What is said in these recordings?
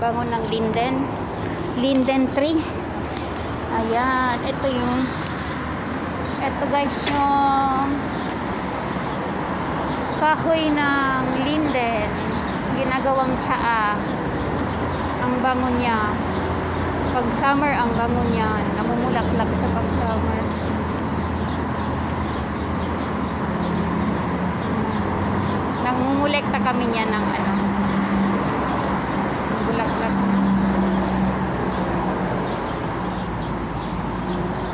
bango ng linden tree. Ayan, ito guys yung kahoy ng linden, ginagawang tsaa. Ang bango niya pag summer, ang bango niya namumulaklak sa pag summer. Nangungulekta kami niya ng bulaklak.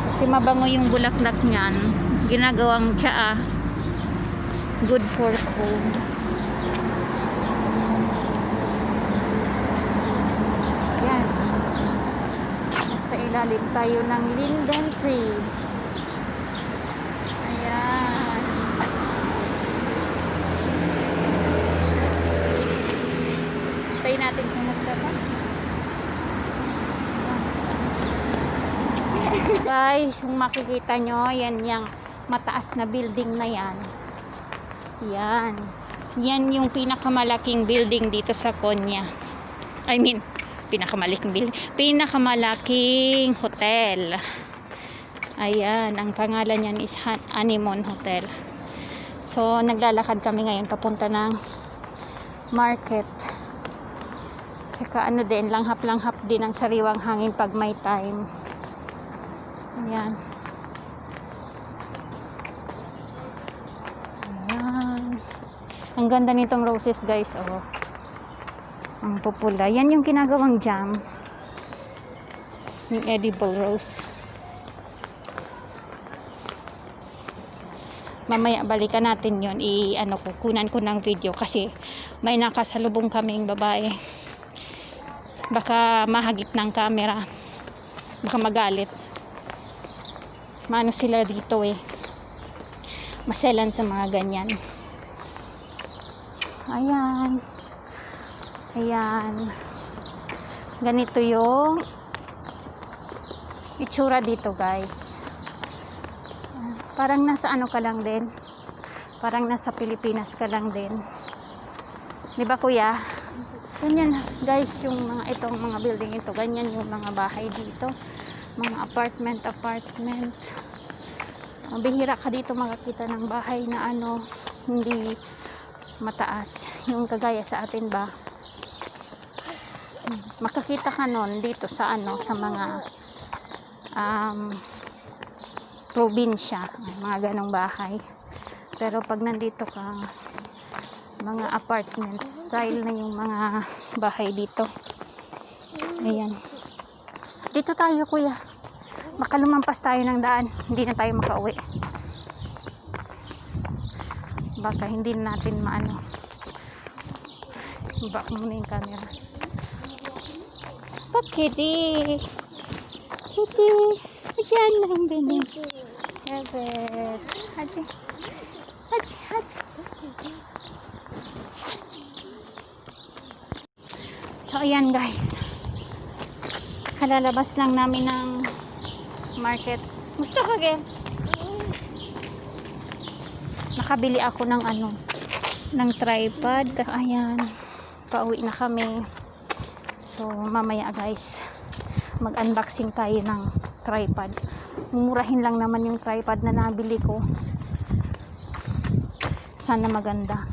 Kasi mabango yung bulaklak niyan. Ginagawang tsaa. Good for cold. Yan. Nasa ilalim tayo ng linden tree. Ayan. Tayo natin sa Mustafa. Guys, kung makikita nyo, yan yung mataas na building na yan. Yan yung pinakamalaking building dito sa Konya. I mean, pinakamalaking hotel. Ayan, ang pangalan niyan is Anemone Hotel. So, naglalakad kami ngayon papunta ng market. Tsaka din, langhap-langhap din ang sariwang hangin pag may time. Ayan. Ayan. Ang ganda nitong roses guys, oh. Ang pupula. Yan yung ginagawang jam. Yung edible rose. Mamaya balikan natin yun. Kukunan ko ng video kasi may nakasalubong kaming babae. Baka mahagip ng camera. Baka magalit. Maano sila dito maselan sa mga ganyan. Ayan. Ganito yung itsura dito guys. Parang nasa ka lang din. Parang nasa Pilipinas ka lang din. Diba kuya? Ganyan guys yung itong mga building ito. Ganyan yung mga bahay dito. Mga apartment. Bihira ka dito makakita ng bahay na hindi mataas. Yung kagaya sa atin ba? Makakita ka nun dito sa sa mga probinsya, mga ganong bahay. Pero pag nandito ka, mga apartment style na yung mga bahay dito. Ayan. Dito tayo kuya. Baka lumampas tayo ng daan. Hindi na tayo makauwi. Baka hindi natin back muna yung camera. Kitty. Diyan lang din. Evet. Hadi. So ayan guys. Kalalabas lang namin ng market. Gusto ka gen? Nakabili ako ng ng tripod. Ayan. Pauwi na kami. So mamaya guys, mag-unboxing tayo ng tripod. Mumurahin lang naman yung tripod na nabili ko. Sana maganda.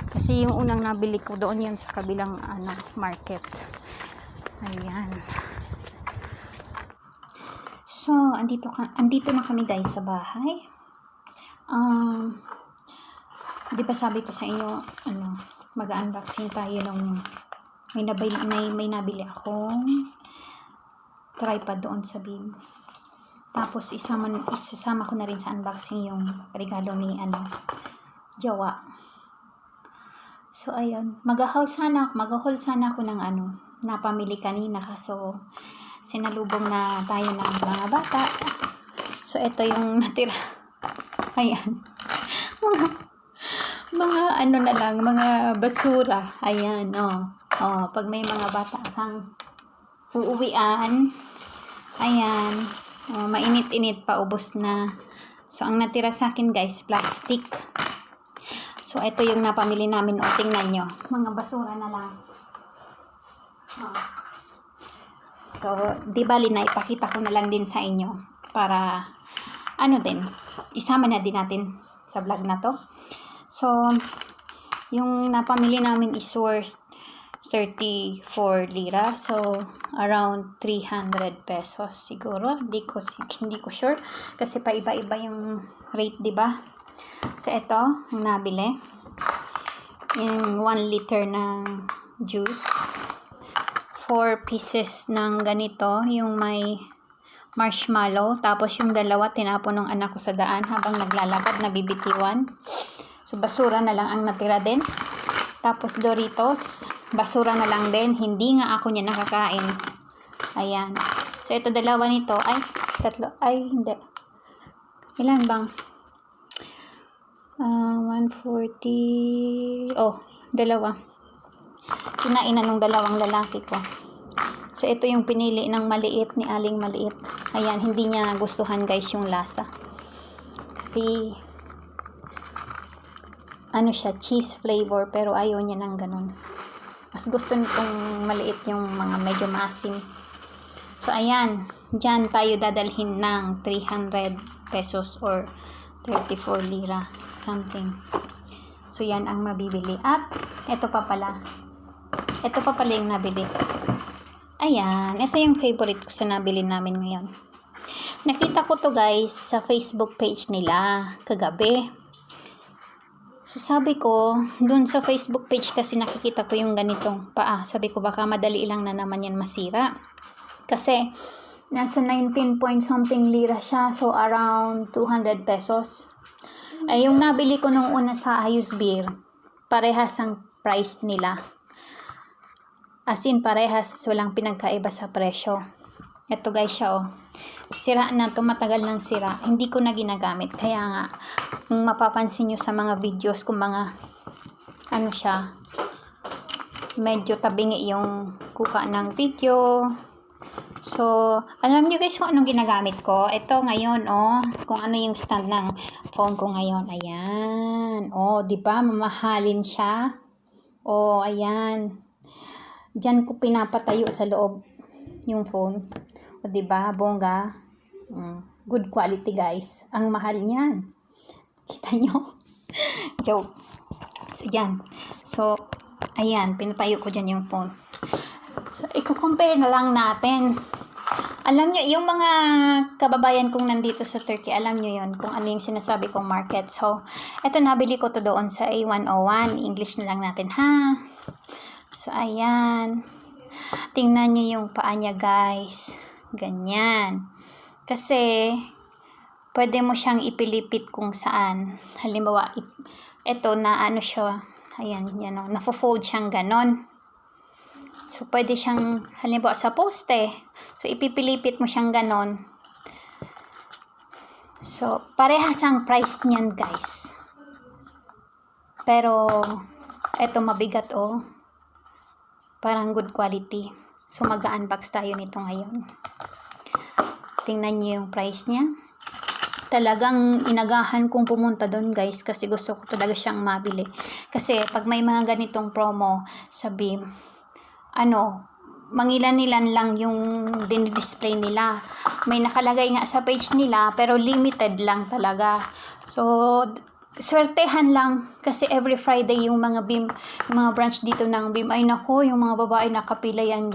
Kasi yung unang nabili ko doon yan sa kabilang market. Ayan. So, andito na kami guys sa bahay. Di ba sabi ko sa inyo, mag-unboxing tayo ng may nabili akong tripod doon sa Bim. Tapos isasama ko na rin sa unboxing yung regalo ni jowa. So ayun, mag-haul sana ako ng napamili kanina, kaso sinalubong na tayo ng mga bata. So ito yung natira. Ayan. Mga na lang, mga basura. Ayan, pag may mga bata kang uuwian, ayan, mainit-init pa, ubos na. So ang natira sa akin guys, plastic. So ito yung napamili namin. O tingnan nyo, mga basura na lang. So, di bali na ipakita ko na lang din sa inyo para ano din, isama na din natin sa vlog na to. So, yung napamili namin is worth 34 lira. So, around 300 pesos siguro. Hindi ko sure kasi paiba-iba yung rate, di ba? So, ito, yung nabili. Yung 1 liter ng juice. 4 pieces ng ganito, yung may marshmallow. Tapos yung dalawa, tinapon ng anak ko sa daan habang naglalakad, nabibitiwan. So, basura na lang ang natira din. Tapos Doritos, basura na lang din. Hindi nga ako niya nakakain. Ayan. So, ito dalawa nito. Ay, tatlo. Ay, hindi. Ilan bang? 140. Oh, dalawa. Kinainan ng dalawang lalaki ko. So, ito yung pinili ng maliit ni Aling Maliit. Ayan, hindi niya gustuhan guys yung lasa. Kasi, ano siya, cheese flavor, pero ayaw niya ng ganun. Mas gusto nitong maliit yung mga medyo maasim. So, ayan, dyan tayo dadalhin ng 300 pesos or 34 lira, something. So, yan ang mabibili. At, ito pa pala yung nabili. Ayan, ito yung favorite ko sa nabili namin ngayon. Nakita ko to guys sa Facebook page nila kagabi. So, sabi ko, dun sa Facebook page kasi nakikita ko yung ganitong paa. Sabi ko, baka madali lang na naman yan masira. Kasi, nasa 19 point something lira siya. So, around 200 pesos. Ay, yung nabili ko nung una sa Ayos Beer, parehas ang price nila. As in, parehas, walang pinagkaiba sa presyo. Ito guys siya, oh. Sira na to, matagal nang sira. Hindi ko na ginagamit. Kaya nga, kung mapapansin nyo sa mga videos, kung mga, ano siya, medyo tabingi yung kuka ng video. So, alam nyo guys kung anong ginagamit ko. Ito ngayon, oh, kung ano yung stand ng phone ko ngayon. Ayan. Oh, di ba? Mamahalin siya. Oh, ayan. Diyan ko pinapatayo sa loob yung phone. O, diba? Bongga. Good quality, guys. Ang mahal niyan. Kita nyo? Joke. So, yan. So, ayan. Pinatayo ko dyan yung phone. So, i-compare na lang natin. Alam nyo, yung mga kababayan kong nandito sa Turkey, alam nyo yun, kung ano yung sinasabi kong market. So, eto nabili ko to doon sa A101. English na lang natin, ha? So, ayan. Tingnan nyo yung paa niya, guys. Ganyan. Kasi, pwede mo siyang ipilipit kung saan. Halimbawa, ito na ano siya. Ayan, yan o. Nafo-fold siyang ganon. So, pwede siyang, halimbawa sa poste. So, ipipilipit mo siyang ganon. So, parehas ang price niyan, guys. Pero, ito mabigat, oh. Parang good quality. So, mag-unbox tayo nito ngayon. Tingnan niyo yung price niya. Talagang inagahan kong pumunta doon, guys, kasi gusto ko talaga siyang mabili. Kasi, pag may mga ganitong promo, sabi, mangilan-ilan lang yung din-display nila. May nakalagay nga sa page nila, pero limited lang talaga. So, swertehan lang kasi every Friday yung mga BIM, yung mga branch dito ng BIM, ay nako, yung mga babae nakapila yan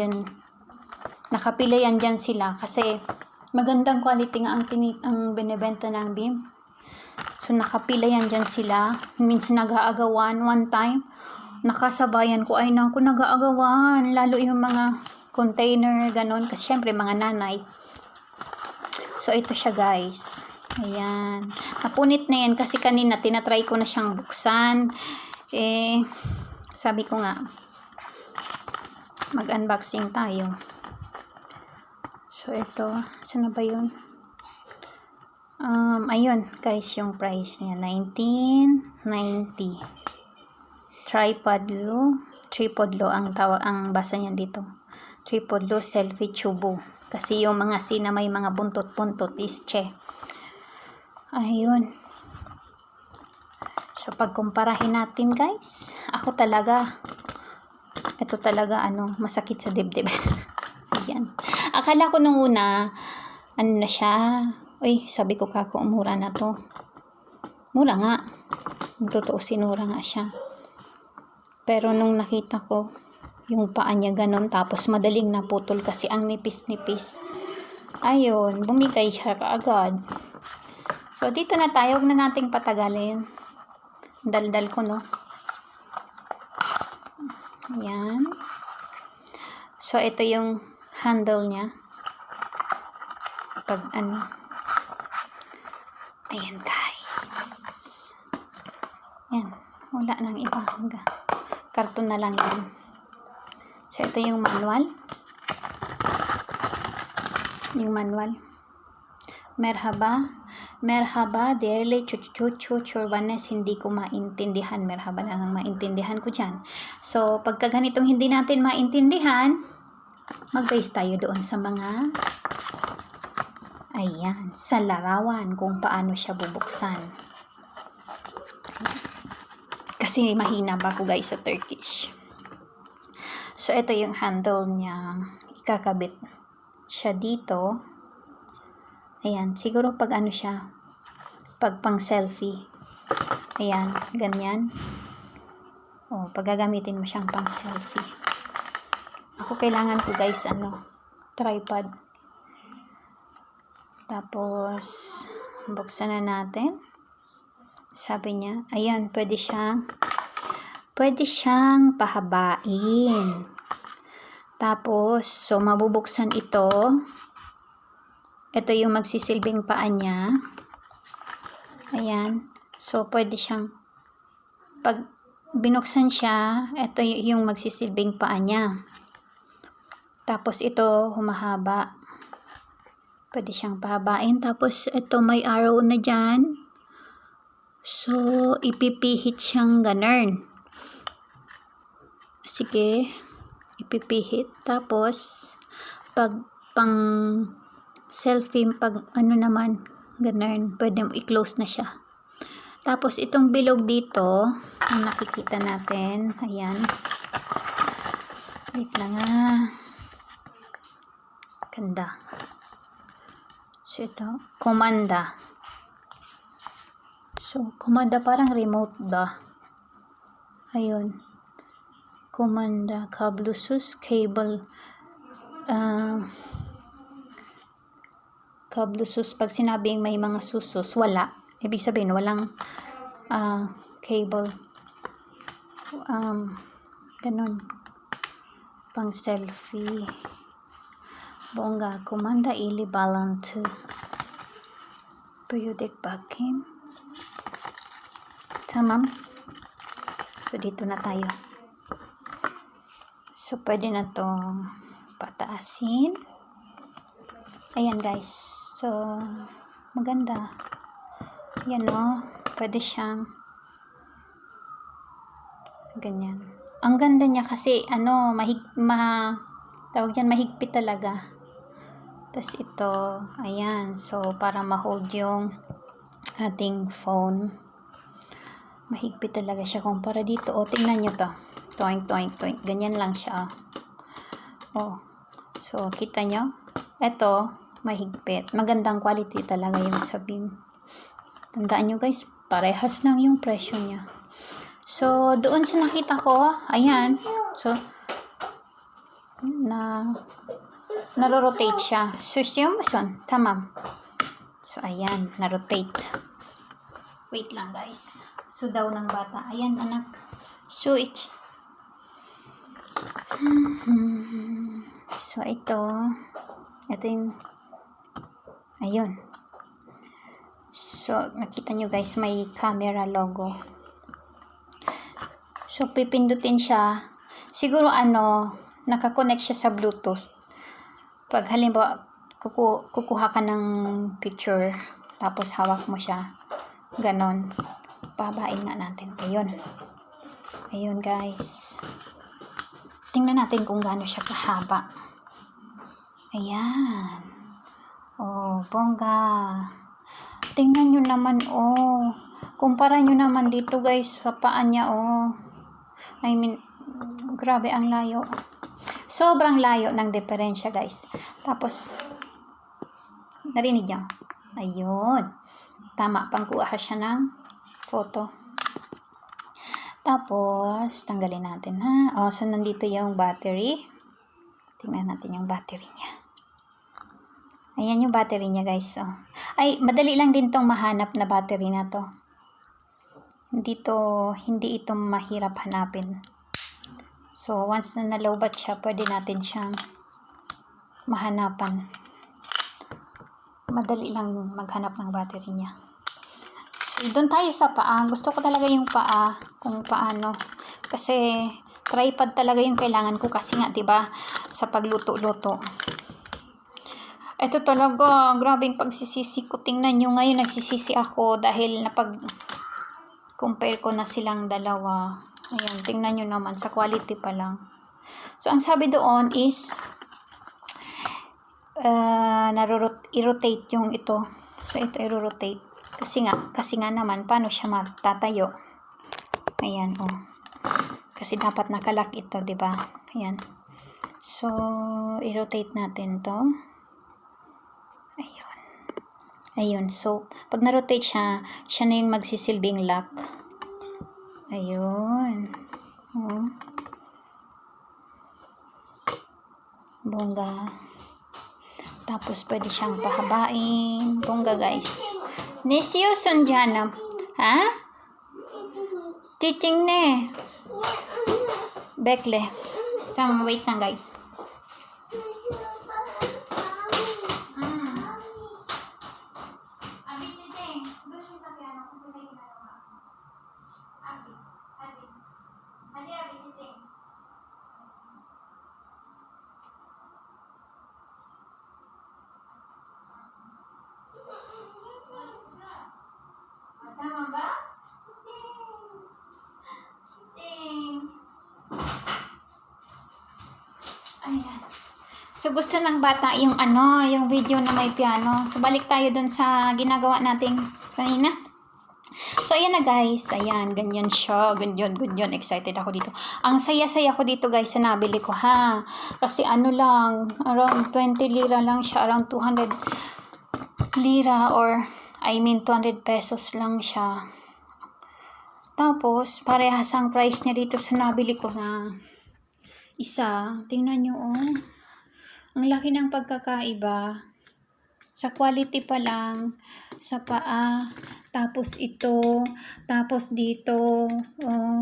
dyan sila kasi magandang quality nga ang binibenta ng BIM. So nakapila yan dyan sila. Minsan nag-aagawan. One time nakasabayan ko, ay nako, nag-aagawan, lalo yung mga container ganon kasi syempre mga nanay. So ito siya, guys. Ayan. Napunit na yan kasi kanina tinatry ko na siyang buksan. Sabi ko nga, mag-unboxing tayo. So, ito. Saan na ba yun? Ayun, guys, yung price niya. 1990. Tripod low ang tawag, ang basa niya dito. Tripod low selfie tubo. Kasi yung mga na may mga buntot-buntot is che. Ayun. So, pagkumparahin natin, guys, ako talaga, ito ito talaga, masakit sa dibdib. Ayan. Akala ko nung una, na siya. Uy, sabi ko kako, mura na to. Mura nga. Totoo, sinura nga siya. Pero nung nakita ko, yung paa niya ganon, tapos madaling naputol kasi ang nipis-nipis. Ayun, bumigay siya kaagad. So, dito na tayo. Huwag na nating patagalin. Daldal ko, no? Ayan. So, ito yung handle niya. Pag ayan, guys. Ayan. Wala nang iba. Karton na lang yan. So, ito yung manual. Yung manual. Merhaba, dearly churbanes, hindi ko maintindihan. Merhaba lang ang maintindihan ko dyan. So, pagka ganitong hindi natin maintindihan, mag-base tayo doon sa mga, ayan, sa larawan kung paano siya bubuksan. Kasi mahina pa ako guys sa Turkish. So, ito yung handle niya. Ikakabit siya dito. Ayan, siguro pag siya, pag pang selfie. Ayan, ganyan. O, pag gagamitin mo siyang pang selfie. Ako kailangan ko guys, tripod. Tapos, buksan na natin. Sabi niya, ayan, pwede siyang pahabain. Tapos, so, mabubuksan ito. Ito yung magsisilbing paa niya. Ayan. So, pwede siyang, pag binuksan siya, ito yung magsisilbing paa niya. Tapos, ito, humahaba. Pwede siyang pahabain. Tapos, ito, may arrow na dyan. So, ipipihit siyang ganun. Sige. Ipipihit. Tapos, pag pang selfie, pag naman, ganun, pwede mo i-close na siya. Tapos, itong bilog dito, ang nakikita natin, ayan. Wait lang Ganda. So, ito, komanda. So, komanda parang remote ba? Ayun. Komanda, kablusus, cable, kablusus, pag sinabing may mga susus, wala. Ibig sabihin, walang cable. Ganun. Pang selfie. Bongga. Kumanda ili balance. Periodic backing. Tamam. So, dito na tayo. So, pwede na itong pataasin. Ayan, guys. So, maganda. Yan, pwede siyang ganyan. Ang ganda niya kasi, tawag dyan, mahigpit talaga. Tapos ito, ayan. So, para ma-hold yung ating phone. Mahigpit talaga siya kumpara dito. O, tingnan nyo to. Toink, toink, toink. Ganyan lang siya. O. So, kita nyo? Ito, mahigpit. Magandang quality talaga yung sa Beam. Tandaan nyo guys, parehas lang yung presyo niya. So, doon sa nakita ko, ayan. So, naro-rotate siya. Susyum son, tamam. So, ayan, na-rotate. Wait lang guys. So, daw ng bata. Ayan, anak. Switch. So, ito yung, ayun. So, nakita nyo guys, may camera logo. So, pipindutin siya. Siguro, nakakonect siya sa Bluetooth. Pag halimbawa, kukuha ka ng picture, tapos hawak mo siya. Ganon. Pabain na natin. Ayun. Ayun, guys. Tingnan natin kung gaano siya kahaba. Ayan. Oh, bongga. Tingnan nyo naman, Kumpara nyo naman dito, guys, sa paa niya, I mean, Grabe ang layo. Sobrang layo ng diferensya, guys. Tapos, narinig niyo? Ayun. Tama, pangkuha siya ng photo. Tapos, tanggalin natin, ha? O, so, nandito yung battery. Tingnan natin yung battery niya. Ayan yung battery niya, guys. Oh. Ay, madali lang din tong mahanap na battery na to. Hindi ito mahirap hanapin. So, once na nalobat siya, pwede natin siyang mahanapan. Madali lang maghanap ng battery niya. So, doon tayo sa paa. Gusto ko talaga yung paa, kung paano. Kasi, tripod talaga yung kailangan ko kasi nga, diba, sa pagluto-luto. Ito talaga, grabing pagsisisi ko. Tingnan nyo, ngayon nagsisisi ako dahil compare ko na silang dalawa. Ayan, tingnan nyo naman, sa quality pa lang. So, ang sabi doon is, i-rotate yung ito. So, ito i-rotate. Kasi nga naman, paano siya matatayo? Ayan, oh. Kasi dapat nakalock ito, diba? Ayan. So, i-rotate natin to. Ayun. Ayun. So, pag na-rotate siya na yung magsisilbing lock. Ayun. Oh. Bongga. Tapos, pwede siyang pahabain. Bongga, guys. Nesyo, Sonjana. Ha? Titing ne. Bekle. Come, wait lang, guys. Tama ba? Ayan. So, gusto ng bata yung yung video na may piano. So, balik tayo dun sa ginagawa nating kanina. So, ayan na, guys. Ayan, ganyan siya. Ganyan. Excited ako dito. Ang saya-saya ko dito, guys, sa nabili ko, ha. Kasi lang, around 20 lira lang siya. Around 200 lira or, 200 pesos lang siya. Tapos, parehas ang price niya dito sa nabili ko na isa. Tingnan nyo, oh. Ang laki ng pagkakaiba. Sa quality pa lang, sa paa, tapos ito, tapos dito, oh,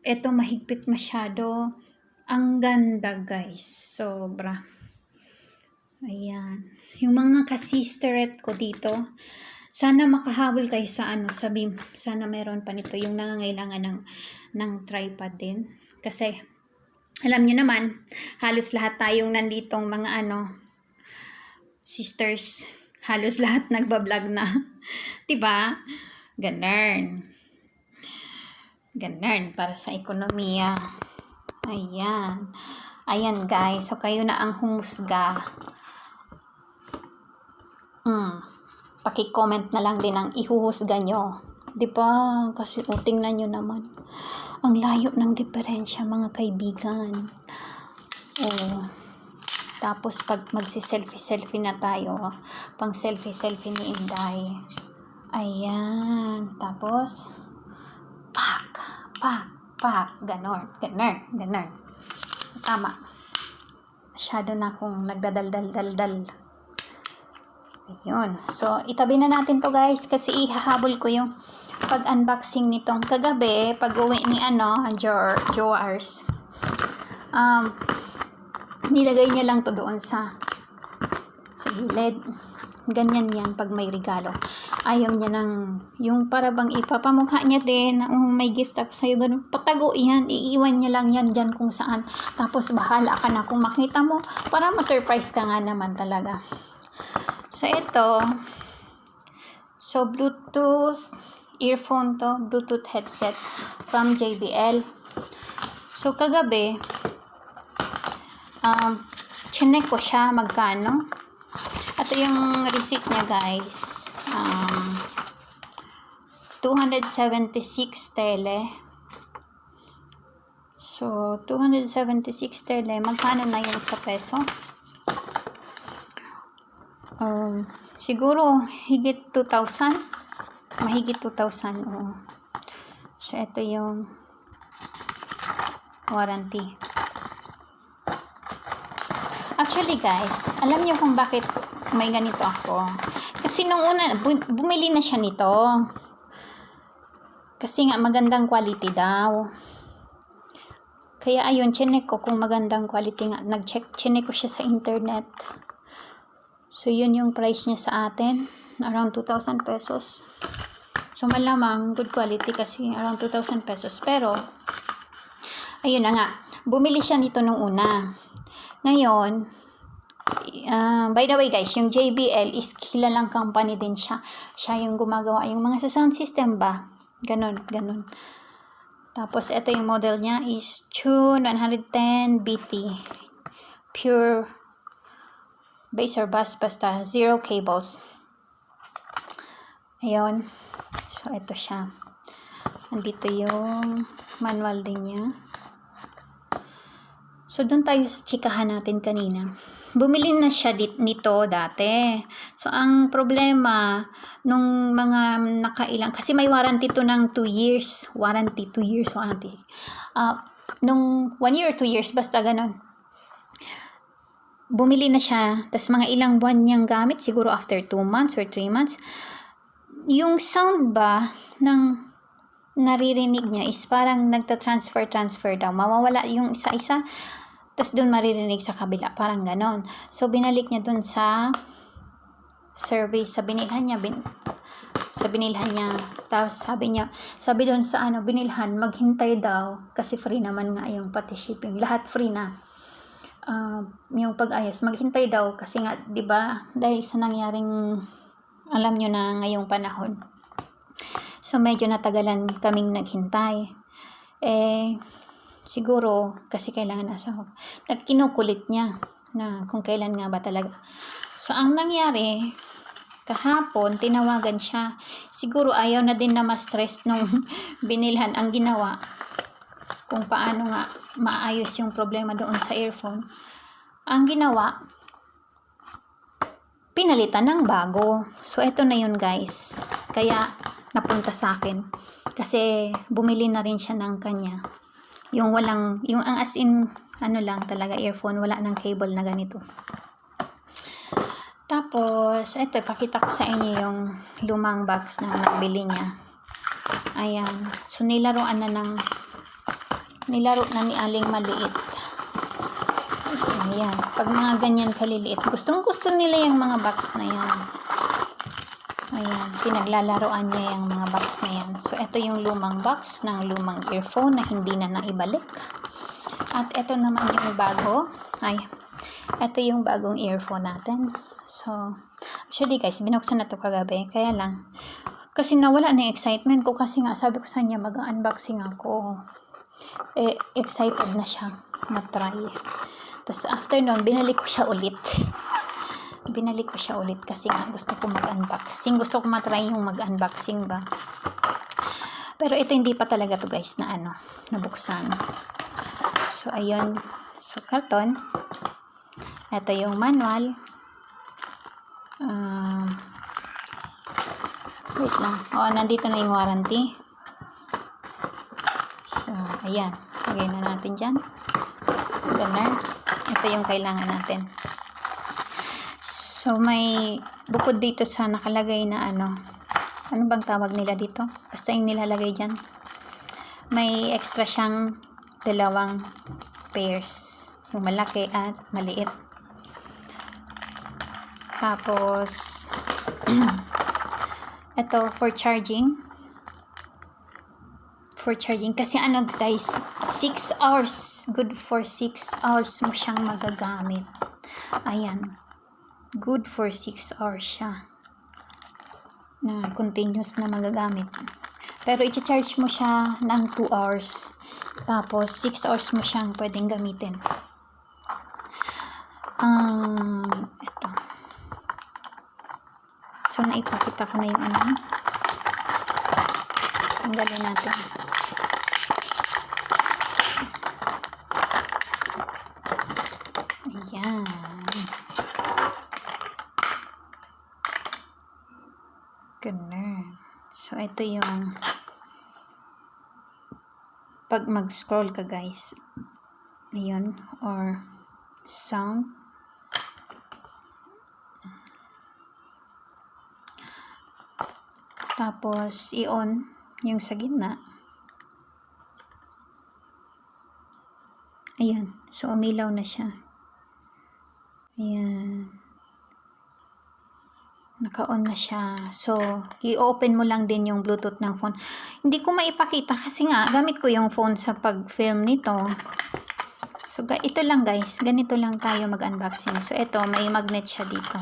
ito mahigpit masyado. Ang ganda, guys. Sobra. Ayan. Yung mga ka-sisteret ko dito, sana makahabol kayo sa sa Beam. Sana meron pa nito yung nangangailangan ng tripod din. Kasi, alam niyo naman, halos lahat tayong nanditong mga sisters, halos lahat nagbablog na. Diba? Ganun. Para sa ekonomiya. Ayan. Ayan, guys. So, kayo na ang humusga. Paki-comment na lang din ang ihuhusga nyo. Diba? Kasi tingnan nyo naman. Ang layo ng diferensya, mga kaibigan. Oh. Tapos, pag magsi-selfie na tayo, pang selfie ni Inday. Ayan. Tapos, pak. Ganon. Tama. Masyado na akong nagdadal. Ayun. So, itabi na natin to, guys, kasi ihahabol ko yung pag-unboxing nitong kagabi, pag-uwi ni Joars. Nilagay niya lang to doon sa gilid. Ganyan yan pag may regalo. Ayaw niya yung para bang ipapamukha niya din, may gift ako sa'yo, ganun. Patago yan, iiwan niya lang yan dyan kung saan. Tapos bahala ka na kung makita mo, para ma-surprise ka nga naman talaga. So, ito. So, Bluetooth earphone to. Bluetooth headset from JBL. So, kagabi, chinek ko siya magkano. Ito yung receipt niya, guys. 276 tele. So, 276 tele. Magkano na yun sa peso? Siguro, higit 2,000. Mahigit 2,000. Oo. So, ito yung warranty. Actually, guys, alam niyo kung bakit may ganito ako. Kasi nung una, bumili na siya nito. Kasi nga, magandang quality daw. Kaya, ayun, chinek ko kung magandang quality nga. Chinek ko siya sa internet. So, yun yung price niya sa atin. Around 2,000 pesos. So, malamang good quality kasi around 2,000 pesos. Pero, ayun na nga. Bumili siya nito nung una. Ngayon, by the way guys, yung JBL is kilalang company din siya. Siya yung gumagawa. Yung mga sa sound system ba? Ganon. Tapos, ito yung model niya is Tune 110 BT. Pure bass or bass, basta zero cables. Ayun. So, ito siya. Nandito yung manual din niya. So, doon tayo sa chikahan natin kanina. Bumili na siya nito dati. So, ang problema, nung mga nakailang, kasi may warranty to ng 2 years. Warranty, 2 years warranty. Nung 1 year or 2 years, basta ganun. Bumili na siya, tapos mga ilang buwan niyang gamit, siguro after 2 months or 3 months, yung sound ba ng naririnig niya is parang nagta-transfer daw. Mawawala yung isa-isa, tapos doon maririnig sa kabila. Parang ganon. So, binalik niya doon sa service, sa binilhan niya. Tapos sabi doon sa binilhan, maghintay daw, kasi free naman nga yung pati shipping. Lahat free na. Yung pag-ayos, maghintay daw, kasi nga, di ba dahil sa nangyaring alam nyo na ngayong panahon. So, medyo natagalan kaming naghintay. Siguro, kasi kailangan kinukulit niya na kung kailan nga ba talaga. So, ang nangyari, kahapon, tinawagan siya. Siguro, ayaw na din na ma-stress nung binilhan. Ang ginawa, kung paano nga maayos yung problema doon sa earphone. Ang ginawa, pinalitan ng bago. So, eto na yun guys. Kaya, napunta sa akin. Kasi, bumili na rin siya ng kanya. Yung ang as in, lang talaga, earphone, wala ng cable na ganito. Tapos, eto, ipakita ko sa inyo yung lumang box na nabili niya. Ayan. So, nilaro na ni Aling maliit. Ayan. Pag mga ganyan kaliliit, gustong-gusto nila yung mga box na yan. Ayan. Pinaglalaroan niya yung mga box na yan. So, ito yung lumang box ng lumang earphone na hindi na naibalik. At ito naman yung bago. Ito yung bagong earphone natin. So, actually guys, binuksan na to kagabi. Kaya lang, kasi nawala na yung excitement ko. Kasi nga, sabi ko sa niya, mag-unboxing ako. Excited na siya matry. Tapos after nun, binalik ko siya ulit kasi nga gusto ko mag-unboxing. Gusto ko matry yung mag-unboxing ba. Pero ito hindi pa talaga to guys na nabuksan. So ayun. So karton. Ito yung manual. Wait lang. Nandito na yung warranty. So ayan. Lagay na natin dyan. Ganun. Ito yung kailangan natin. So, may bukod dito sa nakalagay na ano bang tawag nila dito? Basta yung nilalagay dyan. May extra siyang 2 pairs. Yung malaki at maliit. Tapos, ito for charging. Kasi guys, 6 hours. Good for 6 hours mo siyang magagamit. Ayan. Good for 6 hours siya. Na continuous na magagamit. Pero i-charge mo siya ng 2 hours. Tapos 6 hours mo siyang pwedeng gamitin. Ito. So naipakita ko na yung Tanggalin natin. ito yung pag mag-scroll ka guys. Ayun, or sound. Tapos, i-on yung sa gitna. Ayan. So, umilaw na siya. Ayan. Naka-on na siya. So, i-open mo lang din yung Bluetooth ng phone. Hindi ko maipakita kasi nga, gamit ko yung phone sa pag-film nito. So, ito lang guys. Ganito lang tayo mag-unboxing. So, ito, may magnet siya dito.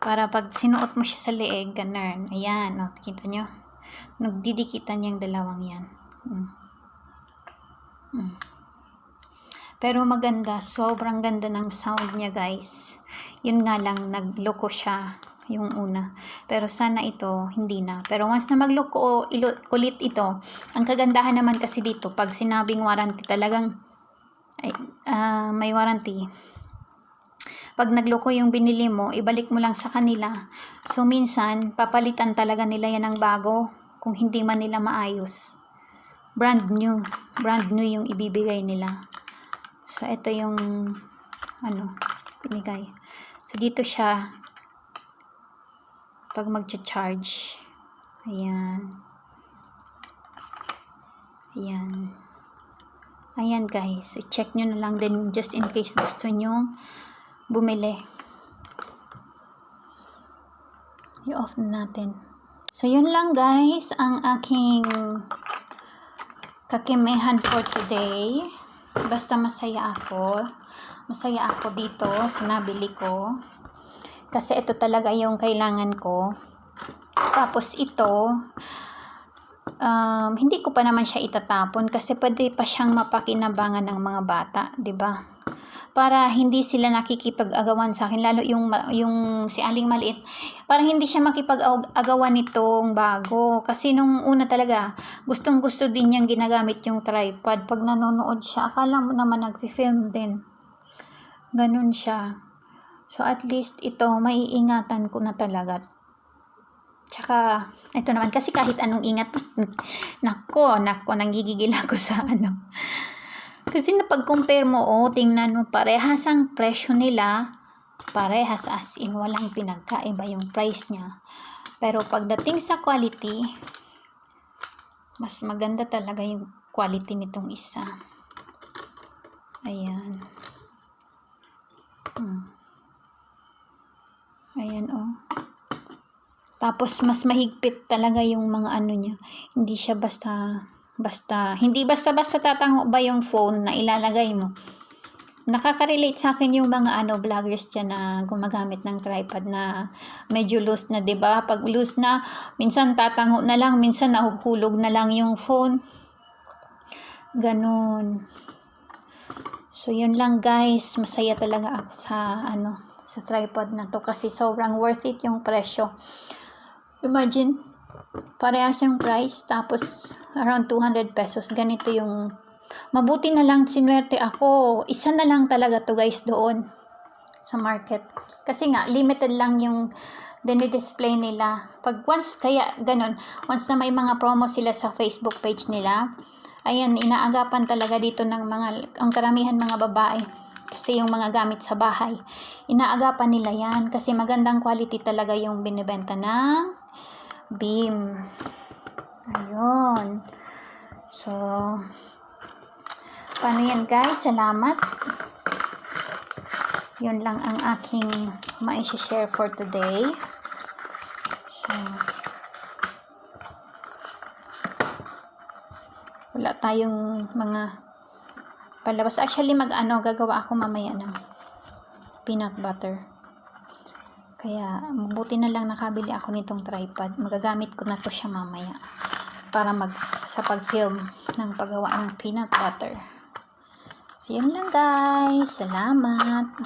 Para pag sinuot mo siya sa leeg, ganun. Ayan, o, kita nyo. Nagdidikitan yung dalawang yan. Pero maganda. Sobrang ganda ng sound niya guys. Yun nga lang, nagloko siya yung una. Pero sana ito, hindi na. Pero once na magloko ulit ito, ang kagandahan naman kasi dito, pag sinabing warranty talagang, may warranty. Pag nagloko yung binili mo, ibalik mo lang sa kanila. So, minsan, papalitan talaga nila yan ng bago kung hindi man nila maayos. Brand new. Brand new yung ibibigay nila. So, ito yung, binigay. So, dito siya, pag mag-charge. Ayan. Ayan. Ayan guys. I-check nyo na lang din just in case gusto nyo bumili. I-off na natin. So, yun lang guys ang aking kakimehan for today. Basta masaya ako. Masaya ako dito sa nabili ko. Kasi ito talaga yung kailangan ko. Tapos ito, hindi ko pa naman siya itatapon kasi pwede pa siyang mapakinabangan ng mga bata, 'di ba? Para hindi sila nakikipag-agawan sa akin, lalo yung si Aling Maliit, para hindi siya makipag-agawan nitong bago. Kasi nung una talaga, gustong-gusto din niyang ginagamit yung tripod. Pag nanonood siya, akala mo naman nag-film din. Ganun siya. So, at least ito, maiingatan ko na talaga. Tsaka, ito naman, kasi kahit anong ingat, nako, nanggigigil ako sa Kasi napag-compare mo, tingnan mo, parehas ang presyo nila, parehas as in, walang pinagkaiba yung price niya. Pero pagdating sa quality, mas maganda talaga yung quality nitong isa. Ayan. Ayan, Tapos, mas mahigpit talaga yung mga niya. Hindi siya hindi basta-basta tatango ba yung phone na ilalagay mo. Nakaka-relate sa akin yung mga vloggers dyan na gumagamit ng tripod na medyo loose na, 'di ba? Pag loose na, minsan tatango na lang, minsan nahuhulog na lang yung phone. Ganon. So, yun lang guys. Masaya talaga ako sa tripod na to kasi sobrang worth it yung presyo. Imagine, parehas yung price, tapos around 200 pesos. Ganito yung, mabuti na lang sinwerte ako. Isa na lang talaga to guys doon sa market. Kasi nga, limited lang yung dinidisplay nila. Pag once na may mga promo sila sa Facebook page nila, ayan, inaagapan talaga dito ng ang karamihan mga babae. Kasi yung mga gamit sa bahay, inaagapan nila yan. Kasi magandang quality talaga yung binibenta ng Beam. Ayun. So, paano yan guys? Salamat. Yun lang ang aking ma-share for today. So, wala tayong mga palabas. Actually, gagawa ako mamaya ng peanut butter. Kaya, mabuti na lang nakabili ako nitong tripod. Magagamit ko na to siya mamaya para sa pag-film ng paggawa ng peanut butter. So, yun lang guys. Salamat.